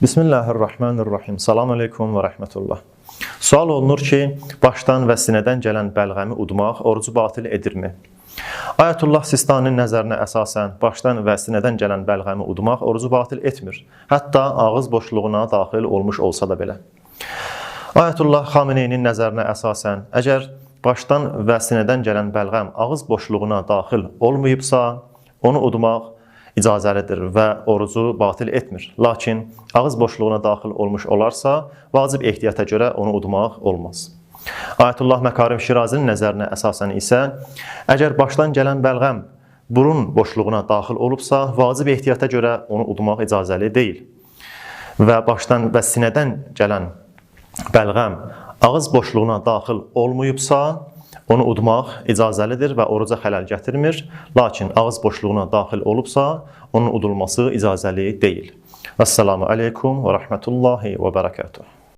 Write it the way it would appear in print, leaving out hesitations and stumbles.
Bismillahirrahmanirrahim. Salam aleykum və rəhmətullah. Sual olunur ki, başdan və sinədən gələn bəlğəmi udmaq orucu batil edirmi? Ayətullah Sistaninin nəzərinə əsasən başdan və sinədən gələn bəlğəmi udmaq orucu batil etmir. Hətta ağız boşluğuna daxil olmuş olsa da belə. Ayətullah Xameneyinin nəzərinə əsasən, əgər başdan və sinədən gələn bəlğəm ağız boşluğuna daxil olmayıbsa, onu udmaq icazəlidir və orucu batil etmir. Lakin ağız boşluğuna daxil olmuş olarsa, vacib ehtiyata görə onu udmaq olmaz. Ayətullah Məkarim Şirazinin nəzərinə əsasən isə, əgər başdan gələn bəlğəm burun boşluğuna daxil olubsa, vacib ehtiyata görə onu udmaq icazəli deyil. Və başdan və sinədən gələn bəlğəm ağız boşluğuna daxil olmayıbsa, onu udmaq icazəlidir və oruca xələl gətirmir. Lakin ağız boşluğuna daxil olubsa, onun udulması icazəli deyil. Vəssalamu aleykum və rəhmətullahi və bərəkatuhu.